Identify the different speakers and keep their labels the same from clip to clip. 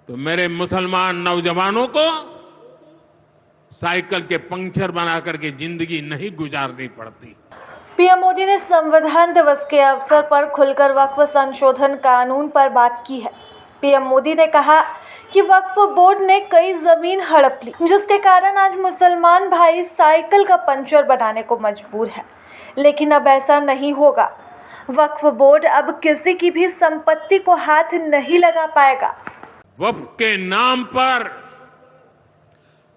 Speaker 1: तो मेरे मुसलमान नौजवानों को साइकिल के पंक्चर बना करके जिंदगी नहीं गुजारनी पड़ती।
Speaker 2: पीएम मोदी ने संविधान दिवस के अवसर पर खुलकर वक्फ संशोधन कानून पर बात की है। पीएम मोदी ने कहा कि वक्फ बोर्ड ने कई जमीन हड़प ली, जिसके कारण आज मुसलमान भाई साइकिल का पंचर बनाने को मजबूर है। लेकिन अब ऐसा नहीं होगा। वक्फ बोर्ड अब किसी की भी संपत्ति को हाथ नहीं लगा पाएगा।
Speaker 1: वक्फ के नाम पर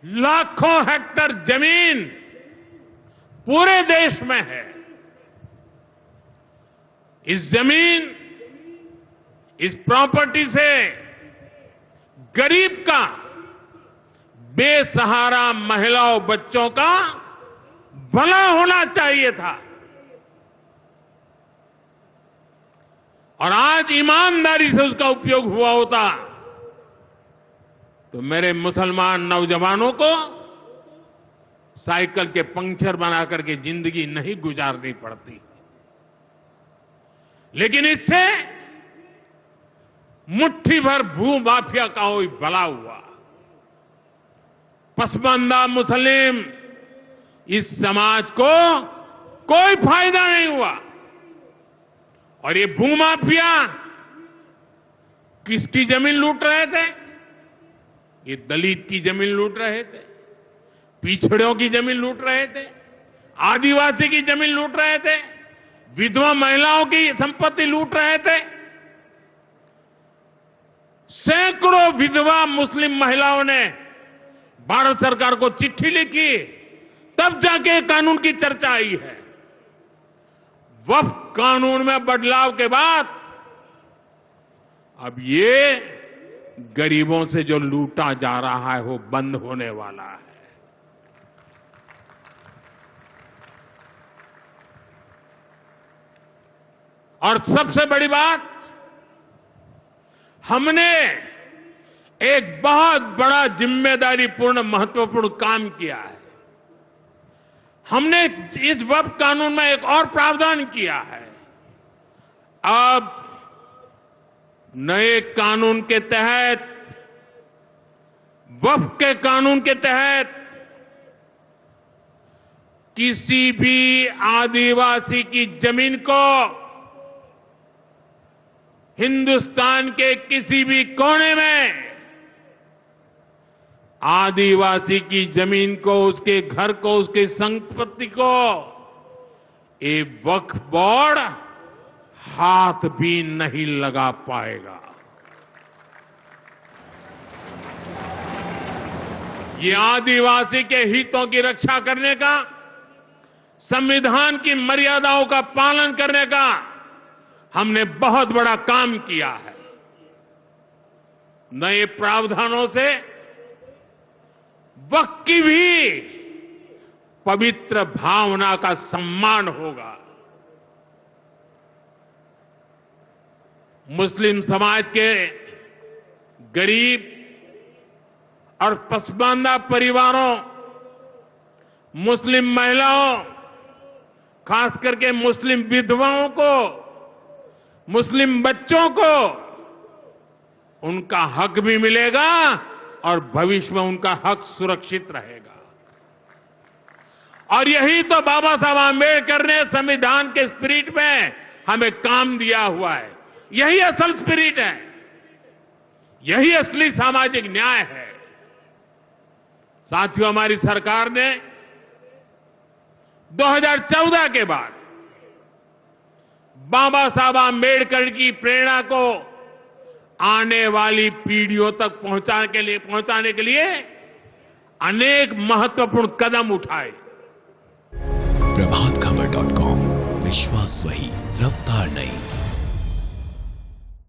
Speaker 1: लाखों हेक्टेयर जमीन पूरे देश में है। इस जमीन, इस प्रॉपर्टी से गरीब का, बेसहारा महिलाओं बच्चों का भला होना चाहिए था। और आज ईमानदारी से उसका उपयोग हुआ होता तो मेरे मुसलमान नौजवानों को साइकिल के पंक्चर बना करके जिंदगी नहीं गुजारनी पड़ती। लेकिन इससे मुट्ठी भर भू माफिया का कोई भला हुआ। पसमानदा मुस्लिम इस समाज को कोई फायदा नहीं हुआ। और ये भूमाफिया किसकी जमीन लूट रहे थे? ये दलित की जमीन लूट रहे थे, पिछड़ों की जमीन लूट रहे थे, आदिवासी की जमीन लूट रहे थे, विधवा महिलाओं की संपत्ति लूट रहे थे। सैकड़ों विधवा मुस्लिम महिलाओं ने भारत सरकार को चिट्ठी लिखी, तब जाके कानून की चर्चा आई है। वक्फ कानून में बदलाव के बाद अब ये गरीबों से जो लूटा जा रहा है वो बंद होने वाला है। और सबसे बड़ी बात, हमने एक बहुत बड़ा जिम्मेदारीपूर्ण महत्वपूर्ण काम किया है। हमने इस वक्फ कानून में एक और प्रावधान किया है। अब नए कानून के तहत, वक्फ के कानून के तहत किसी भी आदिवासी की जमीन को हिंदुस्तान के किसी भी कोने में आदिवासी की जमीन को, उसके घर को, उसकी संपत्ति को ये वक्फ बोर्ड हाथ भी नहीं लगा पाएगा। ये आदिवासी के हितों की रक्षा करने का, संविधान की मर्यादाओं का पालन करने का हमने बहुत बड़ा काम किया है। नए प्रावधानों से वक्फ की भी पवित्र भावना का सम्मान होगा। मुस्लिम समाज के गरीब और पसमानदा परिवारों, मुस्लिम महिलाओं, खास करके मुस्लिम विधवाओं को, मुस्लिम बच्चों को उनका हक भी मिलेगा और भविष्य में उनका हक सुरक्षित रहेगा। और यही तो बाबा साहब आंबेडकर ने संविधान के स्पिरिट में हमें काम दिया हुआ है। यही असल स्पिरिट है, यही असली सामाजिक न्याय है। साथियों, हमारी सरकार ने 2014 के बाद बाबा साहब आंबेडकर की प्रेरणा को आने वाली पीढ़ियों तक पहुंचाने के लिए अनेक महत्वपूर्ण कदम उठाए।
Speaker 3: प्रभातखबर.com, विश्वास वही, रफ्तार नहीं।